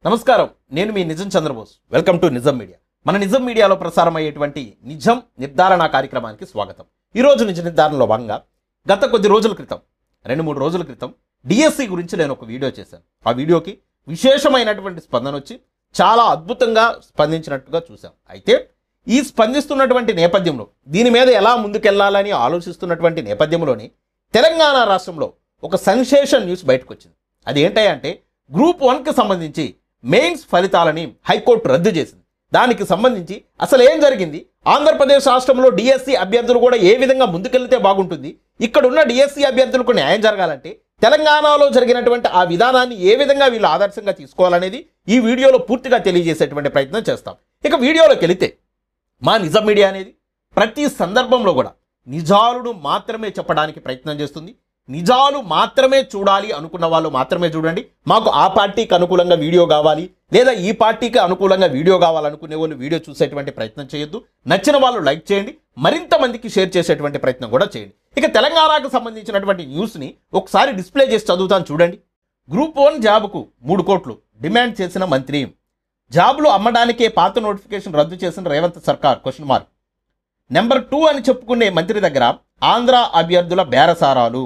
నమస్కారం, నేను మీ నిజం చంద్రబోస్. వెల్కమ్ టు నిజం మీడియా. మన నిజం మీడియాలో ప్రసారం అయ్యేటువంటి నిజం నిర్ధారణ కార్యక్రమానికి స్వాగతం. ఈరోజు నిజ నిర్ధారణలో భాగంగా గత కొద్ది రోజుల క్రితం 2-3 రోజుల క్రితం డిఎస్సి గురించి నేను ఒక వీడియో చేశాను. ఆ వీడియోకి విశేషమైనటువంటి స్పందన వచ్చి చాలా అద్భుతంగా స్పందించినట్టుగా చూసాం. అయితే ఈ స్పందిస్తున్నటువంటి నేపథ్యంలో దీని మీద ఎలా ముందుకెళ్లాలని ఆలోచిస్తున్నటువంటి నేపథ్యంలోని తెలంగాణ రాష్ట్రంలో ఒక సెన్సేషన్ న్యూస్ బయటకు వచ్చింది. అది ఏంటంటే గ్రూప్ 1కి సంబంధించి మెయిన్స్ ఫలితాలని హైకోర్టు రద్దు చేసింది. దానికి సంబంధించి అసలు ఏం జరిగింది, ఆంధ్రప్రదేశ్ రాష్ట్రంలో డిఎస్సి అభ్యర్థులు కూడా ఏ విధంగా ముందుకెళ్తే బాగుంటుంది, ఇక్కడున్న డిఎస్సి అభ్యర్థులకు న్యాయం జరగాలంటే తెలంగాణలో జరిగినటువంటి ఆ విధానాన్ని ఏ విధంగా వీళ్ళు ఆదర్శంగా తీసుకోవాలనేది ఈ వీడియోలో పూర్తిగా తెలియజేసేటువంటి ప్రయత్నం చేస్తాం. ఇక వీడియోలోకి వెళితే మా నిజం మీడియా అనేది ప్రతి సందర్భంలో కూడా నిజాలను మాత్రమే చెప్పడానికి ప్రయత్నం చేస్తుంది. నిజాలు మాత్రమే చూడాలి అనుకున్న వాళ్ళు మాత్రమే చూడండి. మాకు ఆ పార్టీకి అనుకూలంగా వీడియో కావాలి లేదా ఈ పార్టీకి అనుకూలంగా వీడియో కావాలనుకునే వాళ్ళు వీడియో చూసేటువంటి ప్రయత్నం చేయొద్దు. నచ్చిన వాళ్ళు లైక్ చేయండి, మరింత మందికి షేర్ చేసేటువంటి ప్రయత్నం కూడా చేయండి. ఇక తెలంగాణకు సంబంధించినటువంటి న్యూస్ని ఒకసారి డిస్ప్లే చేసి చదువుతాను చూడండి. గ్రూప్ 1 జాబుకు 3 కోట్లు డిమాండ్ చేసిన మంత్రి, జాబులు అమ్మడానికే పాత నోటిఫికేషన్ రద్దు చేసిన రేవంత్ సర్కార్ క్వశ్చన్ మార్క్. నెంబర్ 2 అని చెప్పుకునే మంత్రి దగ్గర ఆంధ్ర అభ్యర్థుల బేరసారాలు.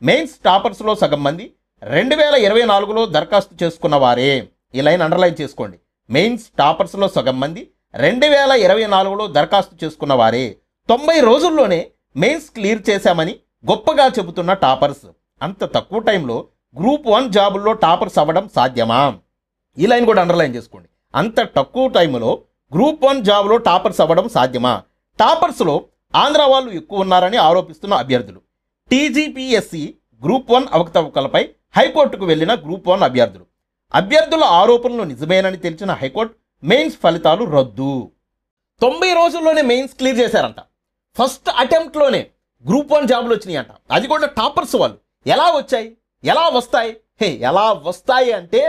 మెయిన్స్ టాపర్స్లో సగం మంది 2024లో దరఖాస్తు చేసుకున్న వారే. ఈ లైన్ అండర్లైన్ చేసుకోండి. మెయిన్స్ టాపర్స్లో సగం మంది 2024లో దరఖాస్తు చేసుకున్న వారే. 90 రోజుల్లోనే మెయిన్స్ క్లియర్ చేశామని గొప్పగా చెబుతున్న టాపర్స్. అంత తక్కువ టైంలో గ్రూప్ 1 జాబుల్లో టాపర్స్ అవ్వడం సాధ్యమా? ఈ లైన్ కూడా అండర్లైన్ చేసుకోండి. అంత తక్కువ టైంలో గ్రూప్ 1 జాబ్లో టాపర్స్ అవ్వడం సాధ్యమా? టాపర్స్లో ఆంధ్ర వాళ్ళు ఎక్కువ ఉన్నారని ఆరోపిస్తున్న అభ్యర్థులు. టీజీపీఎస్సీ గ్రూప్ 1 అవకతవకలపై హైకోర్టుకు వెళ్లిన గ్రూప్ 1 అభ్యర్థుల ఆరోపణలు నిజమేనని తెలిసిన హైకోర్టు మెయిన్స్ ఫలితాలు రద్దు. 90 రోజుల్లోనే మెయిన్స్ క్లియర్ చేశారంట. ఫస్ట్ అటెంప్ట్లోనే గ్రూప్ 1 జాబులు వచ్చినాయి అంట. అది కూడా టాపర్స్ వాళ్ళు. ఎలా వచ్చాయి, ఎలా వస్తాయి? ఎలా వస్తాయి అంటే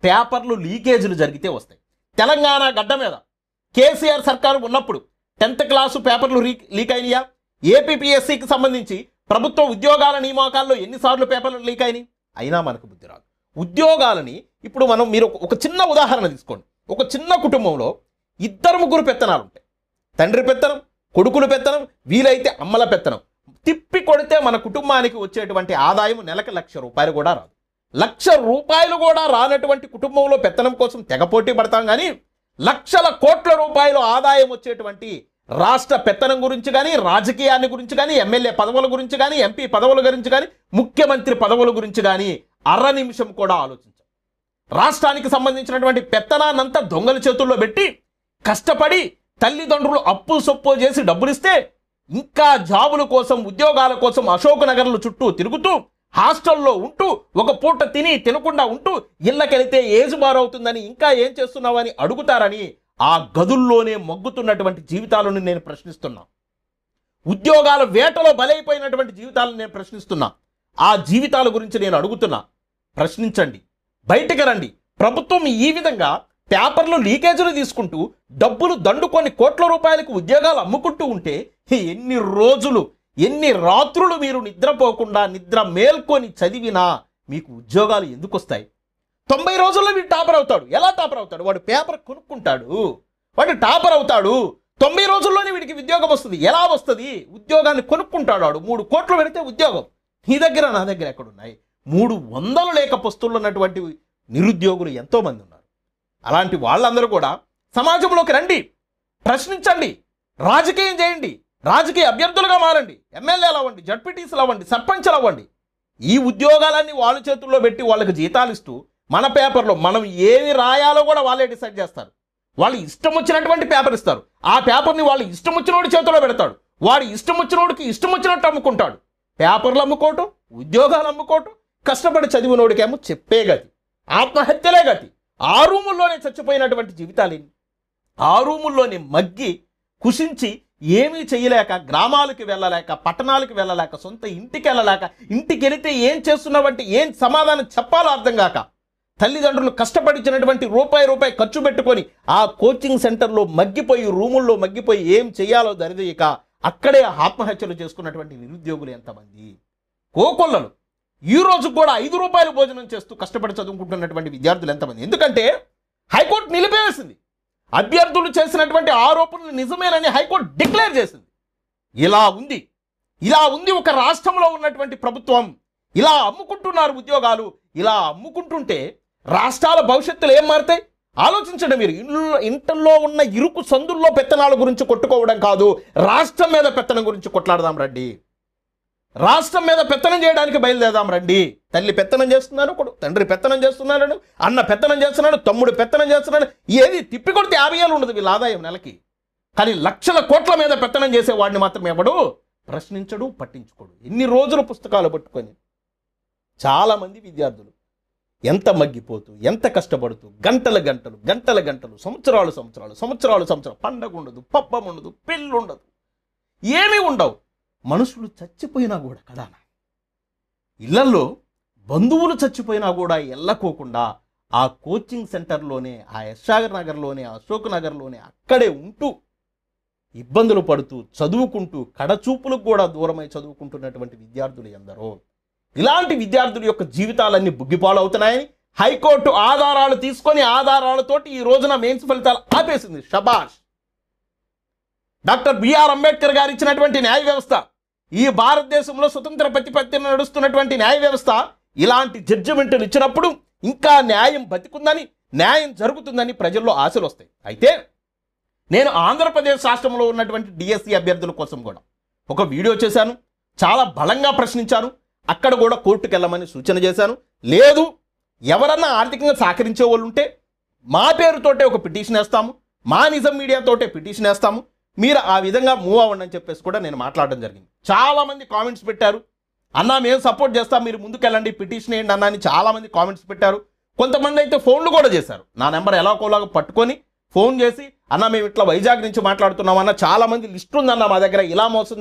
పేపర్లు లీకేజీలు జరిగితే వస్తాయి. తెలంగాణ గడ్డ మీద కేసీఆర్ సర్కారు ఉన్నప్పుడు 10th క్లాసు పేపర్లు లీక్ అయినాయా? ఏపీపీఎస్సీకి సంబంధించి ప్రభుత్వ ఉద్యోగాల నియామకాల్లో ఎన్నిసార్లు పేపర్లు లీక్ అయినాయి? అయినా మనకు బుద్ధి రాదు. ఉద్యోగాలని ఇప్పుడు మీరు ఒక చిన్న ఉదాహరణ తీసుకోండి. ఒక చిన్న కుటుంబంలో 2-3 పెత్తనాలు ఉంటాయి. తండ్రి పెత్తనం, కొడుకులు పెత్తనం, వీలైతే అమ్మల పెత్తనం. తిప్పి కొడితే మన కుటుంబానికి వచ్చేటువంటి ఆదాయం నెలకు ₹1,00,000 కూడా రాదు. ₹1,00,000 కూడా రానటువంటి కుటుంబంలో పెత్తనం కోసం తెగ పోటీ పడతాం. కానీ లక్షల కోట్ల రూపాయలు ఆదాయం వచ్చేటువంటి రాష్ట్ర పెత్తనం గురించి కానీ, రాజకీయాన్ని గురించి కానీ, ఎమ్మెల్యే పదవుల గురించి కానీ, ఎంపీ పదవుల గురించి కానీ, ముఖ్యమంత్రి పదవుల గురించి కానీ అర నిమిషం కూడా ఆలోచించాం. రాష్ట్రానికి సంబంధించినటువంటి పెత్తనాన్నంతా దొంగల చేతుల్లో పెట్టి కష్టపడి తల్లిదండ్రులు అప్పు సొప్పు చేసి డబ్బులిస్తే ఇంకా జాబుల కోసం, ఉద్యోగాల కోసం అశోక్ నగర్ల చుట్టూ తిరుగుతూ, హాస్టల్లో ఉంటూ, ఒక పూట తినకుండా ఉంటూ, ఇళ్ళకెళితే ఏజ్ బారవుతుందని ఇంకా ఏం చేస్తున్నావని అడుగుతారని ఆ గదుల్లోనే మగ్గుతున్నటువంటి జీవితాలను నేను ప్రశ్నిస్తున్నా. ఉద్యోగాల వేటలో బలైపోయినటువంటి జీవితాలను నేను ప్రశ్నిస్తున్నా. ఆ జీవితాల గురించి నేను అడుగుతున్నా. ప్రశ్నించండి, బయటకు రండి. ప్రభుత్వం ఈ విధంగా పేపర్లు లీకేజీలు తీసుకుంటూ డబ్బులు దండుకొని కోట్ల రూపాయలకు ఉద్యోగాలు అమ్ముకుంటూ ఉంటే ఎన్ని రోజులు, ఎన్ని రాత్రులు మీరు నిద్రపోకుండా నిద్ర మేల్కొని చదివినా మీకు ఉద్యోగాలు ఎందుకు వస్తాయి? 90 రోజుల్లో వీడు టాపర్ అవుతాడు. ఎలా టాపర్ అవుతాడు? వాడు పేపర్ కొనుక్కుంటాడు, వాడు టాపర్ అవుతాడు. 90 రోజుల్లోనే వీడికి ఉద్యోగం వస్తుంది. ఎలా వస్తుంది? ఉద్యోగాన్ని కొనుక్కుంటాడు. వాడు 3 కోట్లు పెడితే ఉద్యోగం. నీ దగ్గర నా దగ్గర ఎక్కడున్నాయి? 300 లేక పస్తులు ఉన్నటువంటి నిరుద్యోగులు ఎంతోమంది ఉన్నారు. అలాంటి వాళ్ళందరూ కూడా సమాజంలోకి రండి, ప్రశ్నించండి, రాజకీయం చేయండి, రాజకీయ అభ్యర్థులుగా మారండి, ఎమ్మెల్యేలు అవ్వండి, జడ్పీటీసీలు అవ్వండి, సర్పంచ్లు అవ్వండి. ఈ ఉద్యోగాలన్నీ వాళ్ళ చేతుల్లో పెట్టి వాళ్ళకి జీతాలు ఇస్తూ మన పేపర్లో మనం ఏమి రాయాలో కూడా వాళ్ళే డిసైడ్ చేస్తారు. వాళ్ళు ఇష్టం వచ్చినటువంటి పేపర్ ఇస్తారు. ఆ పేపర్ని వాళ్ళు ఇష్టం వచ్చినోడి చేతిలో పెడతాడు. వాడు ఇష్టం వచ్చినోడికి ఇష్టం వచ్చినట్టు అమ్ముకుంటాడు. పేపర్లు అమ్ముకోవటం, ఉద్యోగాలు అమ్ముకోవటం, కష్టపడి చదివినోడికేమో చెప్పే గతి, ఆత్మహత్యలే గతి. ఆ రూముల్లోనే చచ్చిపోయినటువంటి జీవితాలేని, ఆ రూముల్లోనే మగ్గి కుషించి ఏమీ చేయలేక, గ్రామాలకు వెళ్ళలేక, పట్టణాలకు వెళ్ళలేక, సొంత ఇంటికి వెళ్ళలేక, ఇంటికి వెళితే ఏం చేస్తున్నావంటే ఏం సమాధానం చెప్పాలో అర్థం కాక, తల్లిదండ్రులు కష్టపడిచ్చినటువంటి రూపాయి ఖర్చు పెట్టుకొని ఆ కోచింగ్ సెంటర్లో మగ్గిపోయి, రూముల్లో మగ్గిపోయి ఏం చేయాలో దరిదేయక అక్కడే ఆత్మహత్యలు చేసుకున్నటువంటి నిరుద్యోగులు ఎంతమంది? కోకొల్లలు. ఈ రోజు కూడా 5 రూపాయలు భోజనం చేస్తూ కష్టపడి చదువుకుంటున్నటువంటి విద్యార్థులు ఎంతమంది? ఎందుకంటే హైకోర్టు నిలిపేసింది. అభ్యర్థులు చేసినటువంటి ఆరోపణలు నిజమేనని హైకోర్టు డిక్లేర్ చేసింది. ఇలా ఉంది ఒక రాష్ట్రంలో ఉన్నటువంటి ప్రభుత్వం. ఇలా అమ్ముకుంటున్నారు ఉద్యోగాలు. ఇలా అమ్ముకుంటుంటే రాష్ట్రాల భవిష్యత్తులు ఏం మారుతాయి ఆలోచించండి మీరు. ఇంట్లో ఉన్న ఇరుకు సందుల్లో పెత్తనాల గురించి కొట్టుకోవడం కాదు, రాష్ట్రం మీద పెత్తనం గురించి కొట్లాడదాం రండి. రాష్ట్రం మీద పెత్తనం చేయడానికి బయలుదేరదాం రండి. తల్లి పెత్తనం చేస్తున్నాడు, తండ్రి పెత్తనం చేస్తున్నాడు, అన్న పెత్తనం చేస్తున్నాడు, తమ్ముడు పెత్తనం చేస్తున్నాడు. ఏది తిప్పికొడితే 50 ఏళ్ళు ఉండదు వీళ్ళ ఆదాయం నెలకి. కానీ లక్షల కోట్ల మీద పెత్తనం చేసే వాడిని మాత్రం ఎవడు ప్రశ్నించడు, పట్టించుకోడు. ఎన్ని రోజులు పుస్తకాలు పట్టుకొని చాలామంది విద్యార్థులు ఎంత మగ్గిపోతూ, ఎంత కష్టపడుతూ, గంటలు, సంవత్సరాలు, పండగ ఉండదు, పబ్బం ఉండదు, పెళ్ళి ఉండదు, ఏమీ ఉండవు. మనుషులు చచ్చిపోయినా కూడా కదా, ఇళ్లల్లో బంధువులు చచ్చిపోయినా కూడా ఎల్లకోకుండా ఆ కోచింగ్ సెంటర్లోనే, ఆ యశ్సాగర్ నగర్లోనే, అశోక్ నగర్లోనే అక్కడే ఉంటూ ఇబ్బందులు పడుతూ చదువుకుంటూ కడచూపులకు కూడా దూరమై చదువుకుంటున్నటువంటి విద్యార్థులు ఎందరో. ఇలాంటి విద్యార్థుల యొక్క జీవితాలన్నీ బుగ్గిపాలవుతున్నాయని హైకోర్టు ఆధారాలు తీసుకొని ఆధారాలతోటి ఈ రోజున మెయిన్స్ ఫలితాలు ఆపేసింది. షబాష్. డాక్టర్ బిఆర్ అంబేద్కర్ గారు ఇచ్చినటువంటి న్యాయ వ్యవస్థ, ఈ భారతదేశంలో స్వతంత్ర ప్రతిపత్తిని నడుస్తున్నటువంటి న్యాయ వ్యవస్థ ఇలాంటి జడ్జిమెంట్లు ఇచ్చినప్పుడు ఇంకా న్యాయం బతికుందని, న్యాయం జరుగుతుందని ప్రజల్లో ఆశలు వస్తాయి. అయితే నేను ఆంధ్రప్రదేశ్ రాష్ట్రంలో ఉన్నటువంటి డిఎస్సి అభ్యర్థుల కోసం కూడా ఒక వీడియో చేశాను. చాలా బలంగా ప్రశ్నించాను. అక్కడ కూడా కోర్టుకు వెళ్ళమని సూచన చేశాను. లేదు, ఎవరన్నా ఆర్థికంగా సహకరించే వాళ్ళు ఉంటే మా పేరుతోటే ఒక పిటిషన్ వేస్తాము, మా నిజం మీడియాతోటే పిటిషన్ వేస్తాము, మీరు ఆ విధంగా మూవ్ అవ్వండి అని చెప్పేసి కూడా నేను మాట్లాడడం జరిగింది. చాలామంది కామెంట్స్ పెట్టారు, అన్నా మేము సపోర్ట్ చేస్తాం, మీరు ముందుకెళ్ళండి, పిటిషన్ వేయండి అన్న అని చాలామంది కామెంట్స్ పెట్టారు. కొంతమంది అయితే ఫోన్లు కూడా చేశారు. నా నెంబర్ ఎలాగోలాగా పట్టుకొని ఫోన్ చేసి, అన్న మేము ఇట్లా వైజాగ్ నుంచి మాట్లాడుతున్నామన్న, చాలామంది లిస్ట్ ఉందన్న మా దగ్గర, ఇలా మోసం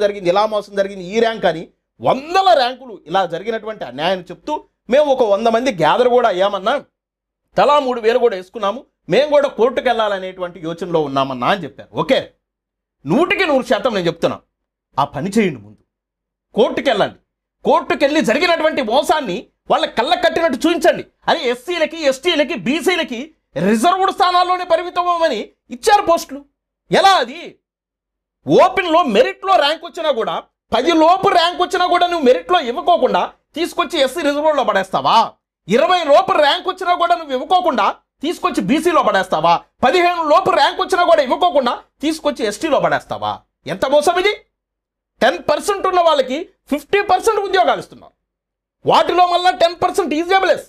జరిగింది, ఈ ర్యాంక్ అని 100 ర్యాంకులు ఇలా జరిగినటువంటి అన్యాయం చెప్తూ మేము ఒక 100 మంది గ్యాదర్ కూడా అయ్యామన్నా, తలా 3,000 కూడా వేసుకున్నాము, మేము కూడా కోర్టుకు వెళ్ళాలనేటువంటి యోచనలో ఉన్నామన్నా అని చెప్పారు. ఓకే, 100% నేను చెప్తున్నా, ఆ పని చేయండి. ముందు కోర్టుకు వెళ్ళండి. కోర్టుకు వెళ్ళి జరిగినటువంటి మోసాన్ని వాళ్ళ కళ్ళ కట్టినట్టు చూపించండి. అని ఎస్సీలకి, ఎస్టీలకి, బీసీలకి రిజర్వ్డ్ స్థానాల్లోనే పరిమితమని ఇచ్చారు పోస్టులు. ఎలా అది? ఓపెన్లో మెరిట్లో ర్యాంక్ వచ్చినా కూడా, 10 లోపు ర్యాంక్ వచ్చినా కూడా నువ్వు మెరిట్లో ఇవ్వకోకుండా తీసుకొచ్చి ఎస్సీ రిజర్వ్లో పడేస్తావా? 20 లోపు ర్యాంక్ వచ్చినా కూడా నువ్వు ఇవ్వకోకుండా తీసుకొచ్చి బీసీలో పడేస్తావా? 15 లోపు ర్యాంక్ వచ్చినా కూడా ఇవ్వకోకుండా తీసుకొచ్చి ఎస్టీలో పడేస్తావా? ఎంత మోసం ఇది? 10% ఉన్న వాళ్ళకి 50% ఉద్యోగాలు ఇస్తున్నారు. వాటిలో మళ్ళీ 10% ఈజేబులెస్.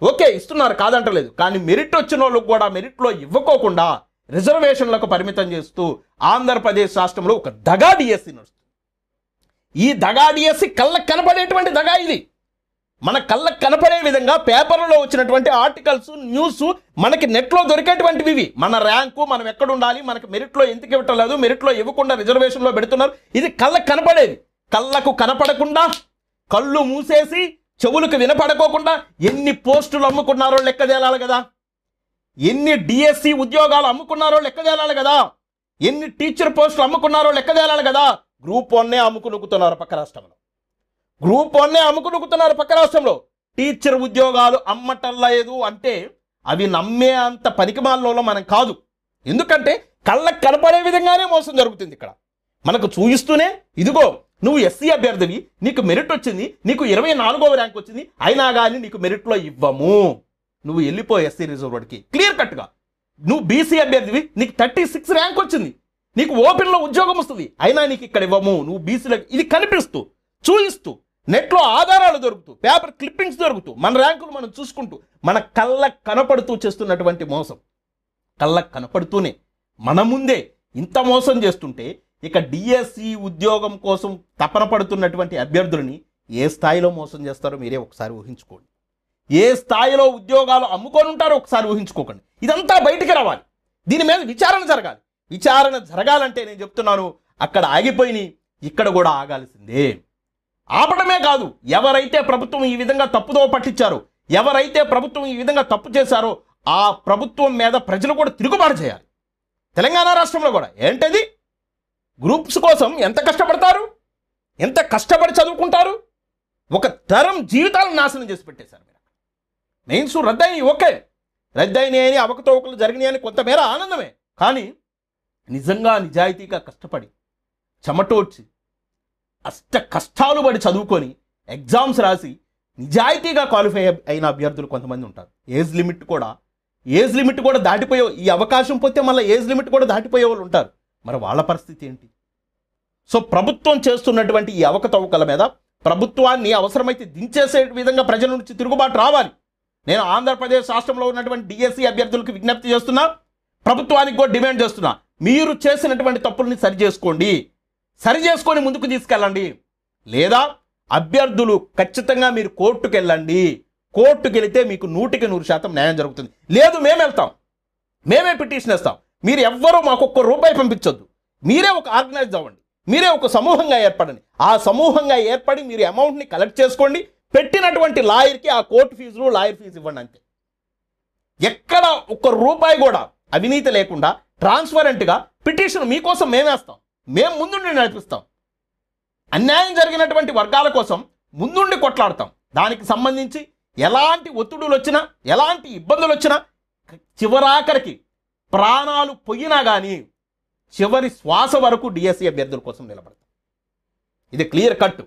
ఓకే, ఇస్తున్నారు, కాదంటలేదు. కానీ మెరిట్ వచ్చిన వాళ్ళకు కూడా మెరిట్లో ఇవ్వకోకుండా రిజర్వేషన్లకు పరిమితం చేస్తూ ఆంధ్రప్రదేశ్ రాష్ట్రంలో ఒక దగా డిఎస్సి నడుస్తుంది. ఈ దగా డిఎస్సి కళ్ళకు కనపడేటువంటి దగా ఇది. మన కళ్ళకు కనపడే విధంగా పేపర్లలో వచ్చినటువంటి ఆర్టికల్స్, న్యూస్, మనకి నెట్లో దొరికేటువంటివి ఇవి. మన ర్యాంకు, మనం ఎక్కడ ఉండాలి, మనకి మెరిట్లో ఎందుకు ఇవ్వట్లేదు, మెరిట్లో ఇవ్వకుండా రిజర్వేషన్లో పెడుతున్నారు, ఇది కళ్ళకు కనపడేది. కళ్ళకు కనపడకుండా, కళ్ళు మూసేసి, చెవులకు వినపడకోకుండా ఎన్ని పోస్టులు అమ్ముకున్నారో లెక్క తేలాలి కదా, ఎన్ని డిఎస్సి ఉద్యోగాలు అమ్ముకున్నారో లెక్క తేలాలి కదా, ఎన్ని టీచర్ పోస్టులు అమ్ముకున్నారో లెక్క తేలాలి కదా. గ్రూప్ 1 అమ్ముకు నొక్కుతున్నారు పక్క రాష్ట్రంలో. గ్రూప్ 1 అమ్ముకు నొక్కుతున్నారు పక్క రాష్ట్రంలో. టీచర్ ఉద్యోగాలు అమ్మటం లేదు అంటే అవి నమ్మే అంత పనికిమాలలో మనం కాదు. ఎందుకంటే కళ్ళకు కనపడే విధంగానే మోసం జరుగుతుంది ఇక్కడ. మనకు చూయిస్తూనే, ఇదిగో నువ్వు ఎస్సీ అభ్యర్థివి, నీకు మెరిట్ వచ్చింది, నీకు 24వ ర్యాంక్ వచ్చింది, అయినా కానీ నీకు మెరిట్లో ఇవ్వము, నువ్వు వెళ్ళిపో ఎస్సీ రిజర్వ్డ్కి. క్లియర్ కట్గా. నువ్వు బీసీ అభ్యర్థివి, నీకు 36 ర్యాంక్ వచ్చింది, నీకు ఓపెన్లో ఉద్యోగం వస్తుంది, అయినా నీకు ఇక్కడ ఇవ్వము, నువ్వు బీసీలో. ఇది కనిపిస్తూ, చూయిస్తూ, నెట్లో ఆధారాలు దొరుకుతూ, పేపర్ క్లిప్పింగ్స్ దొరుకుతూ, మన ర్యాంకులు మనం చూసుకుంటూ, మన కళ్ళకు కనపడుతూ చేస్తున్నటువంటి మోసం. కళ్ళకు కనపడుతూనే మన ముందే ఇంత మోసం చేస్తుంటే ఇక డిఎస్సి ఉద్యోగం కోసం తపన పడుతున్నటువంటి అభ్యర్థులని ఏ స్థాయిలో మోసం చేస్తారో మీరే ఒకసారి ఊహించుకోండి. ఏ స్థాయిలో ఉద్యోగాలు అమ్ముకొని ఉంటారో ఒకసారి ఊహించుకోకండి. ఇదంతా బయటికి రావాలి. దీని మీద విచారణ జరగాలి. విచారణ జరగాలంటే నేను చెప్తున్నాను, అక్కడ ఆగిపోయి ఇక్కడ కూడా ఆగాల్సిందే. ఆపడమే కాదు, ఎవరైతే ప్రభుత్వం ఈ విధంగా తప్పుదో పట్టించారో, ఎవరైతే ప్రభుత్వం ఈ విధంగా తప్పు చేశారో ఆ ప్రభుత్వం మీద ప్రజలు కూడా తిరుగుబాటు చేయాలి. తెలంగాణ రాష్ట్రంలో కూడా ఏంటది, గ్రూప్స్ కోసం ఎంత కష్టపడతారు, ఎంత కష్టపడి చదువుకుంటారు. ఒక తరం జీవితాలను నాశనం చేసి పెట్టేశారు మీరు. మెయిన్స్ రద్దయినాయి, ఓకే, రద్దయినాయి అని అవకతవకలు జరిగినాయి అని కొంతమేర ఆనందమే. కానీ నిజంగా నిజాయితీగా కష్టపడి చెమటోడ్చి అష్ట కష్టాలు పడి చదువుకొని ఎగ్జామ్స్ రాసి నిజాయితీగా క్వాలిఫై అయిన అభ్యర్థులు కొంతమంది ఉంటారు. ఏజ్ లిమిట్ కూడా దాటిపోయే, ఈ అవకాశం పోతే మళ్ళీ ఏజ్ లిమిట్ కూడా దాటిపోయే వాళ్ళు ఉంటారు. మరి వాళ్ళ పరిస్థితి ఏంటి? సో ప్రభుత్వం చేస్తున్నటువంటి ఈ అవకతవకల మీద ప్రభుత్వాన్ని అవసరమైతే దించేసే విధంగా ప్రజల నుంచి తిరుగుబాటు రావాలి. నేను ఆంధ్రప్రదేశ్ రాష్ట్రంలో ఉన్నటువంటి డిఎస్సి అభ్యర్థులకు విజ్ఞప్తి చేస్తున్నా, ప్రభుత్వానికి కూడా డిమాండ్ చేస్తున్నా, మీరు చేసినటువంటి తప్పుల్ని సరిచేసుకొని ముందుకు తీసుకెళ్ళండి. లేదా అభ్యర్థులు ఖచ్చితంగా మీరు కోర్టుకు వెళ్ళండి. కోర్టుకు వెళితే మీకు 100% న్యాయం జరుగుతుంది. లేదు మేము వెళ్తాం, మేమే పిటిషన్ వేస్తాం, మీరు ఎవ్వరూ మాకు ఒక్క రూపాయి పంపించొద్దు, మీరే ఒక ఆర్గనైజ్ అవ్వండి, మీరే ఒక సమూహంగా ఏర్పడండి. ఆ సమూహంగా ఏర్పడి మీరు అమౌంట్ని కలెక్ట్ చేసుకోండి, పెట్టినటువంటి లాయర్కి ఆ కోర్టు ఫీజులు లాయర్ ఫీజు ఇవ్వండి అంతే. ఎక్కడ ఒక్క రూపాయి కూడా అవినీతి లేకుండా ట్రాన్స్పరెంట్గా పిటిషన్ మీకోసం మేమేస్తాం, మేము ముందుండి నడిపిస్తాం. అన్యాయం జరిగినటువంటి వర్గాల కోసం ముందుండి కొట్లాడతాం. దానికి సంబంధించి ఎలాంటి ఒత్తిడులు వచ్చినా, ఎలాంటి ఇబ్బందులు వచ్చినా, చివరాఖరికి ప్రాణాలు పోయినా కానీ చివరి శ్వాస వరకు డిఎస్సి అభ్యర్థుల కోసం నిలబడతాం. ఇది క్లియర్ కట్.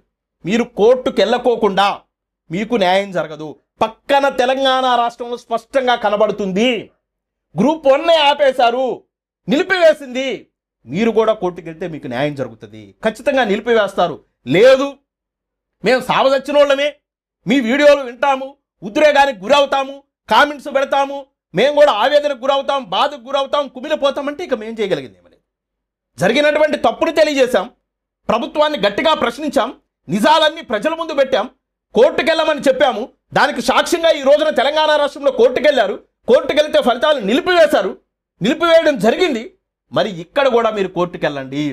మీరు కోర్టుకు వెళ్ళకోకుండా మీకు న్యాయం జరగదు. పక్కన తెలంగాణ రాష్ట్రంలో స్పష్టంగా కనబడుతుంది. గ్రూప్ 1 ఆపేశారు, నిలిపివేసింది. మీరు కూడా కోర్టుకు వెళ్తే మీకు న్యాయం జరుగుతుంది. ఖచ్చితంగా నిలిపివేస్తారు. లేదు మేము సావదచ్చిన వాళ్ళమే, మీ వీడియోలు వింటాము, ఉద్రేగానికి గురవుతాము, కామెంట్స్ పెడతాము, మేము కూడా ఆవేదనకు గురవుతాం, బాధకు గురవుతాం, కుమిలిపోతామంటే ఇక మేము చేయగలిగింది ఏమలేదు. జరిగినటువంటి తప్పుని తెలియజేశాం, ప్రభుత్వాన్ని గట్టిగా ప్రశ్నించాం, నిజాలన్నీ ప్రజల ముందు పెట్టాం, కోర్టుకెళ్ళమని చెప్పాము. దానికి సాక్ష్యంగా ఈ రోజున తెలంగాణ రాష్ట్రంలో కోర్టుకెళ్లారు. కోర్టుకెళ్తే ఫలితాలు నిలిపివేయడం జరిగింది. మరి ఇక్కడ కూడా మీరు కోర్టుకెళ్ళండి.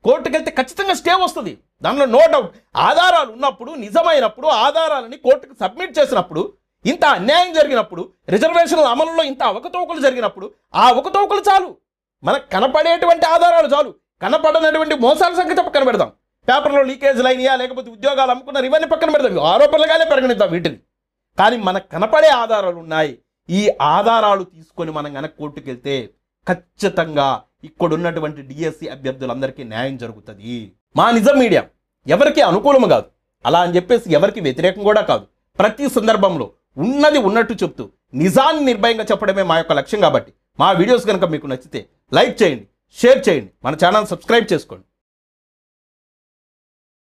కోర్టుకెళ్తే ఖచ్చితంగా స్టే వస్తుంది, దానిలో నో డౌట్. ఆధారాలు ఉన్నప్పుడు, నిజమైనప్పుడు, ఆధారాలని కోర్టుకు సబ్మిట్ చేసినప్పుడు, ఇంత అన్యాయం జరిగినప్పుడు, రిజర్వేషన్ల అమలులో ఇంత అవకతవకలు జరిగినప్పుడు, ఆ అవకతవకలు చాలు, మనకు కనపడేటువంటి ఆధారాలు చాలు. కనపడనటువంటి మోసాల సంగతి పక్కన పెడదాం, పేపర్లో లీకేజ్లు అయినాయా లేకపోతే ఉద్యోగాలు అమ్ముకున్నారు ఇవన్నీ పక్కన పెడదాం, ఆరోపణలుగానే పరిగణిద్దాం వీటిని. కానీ మనకు కనపడే ఆధారాలు ఉన్నాయి. ఈ ఆధారాలు తీసుకొని మనం కనుక కోర్టుకు వెళ్తే ఖచ్చితంగా ఇక్కడ ఉన్నటువంటి డిఎస్సి అభ్యర్థులందరికీ న్యాయం జరుగుతుంది. మా నిజం మీడియా ఎవరికి అనుకూలం కాదు, అలా అని చెప్పేసి ఎవరికి వ్యతిరేకం కూడా కాదు. ప్రతి సందర్భంలో ఉన్నది ఉన్నట్టు చెప్తూ నిజాన్ని నిర్భయంగా చెప్పడమే మా యొక్క లక్ష్యం. కాబట్టి మా వీడియోస్ కనుక మీకు నచ్చితే లైక్ చేయండి, షేర్ చేయండి, మన ఛానల్ సబ్స్క్రైబ్ చేసుకోండి.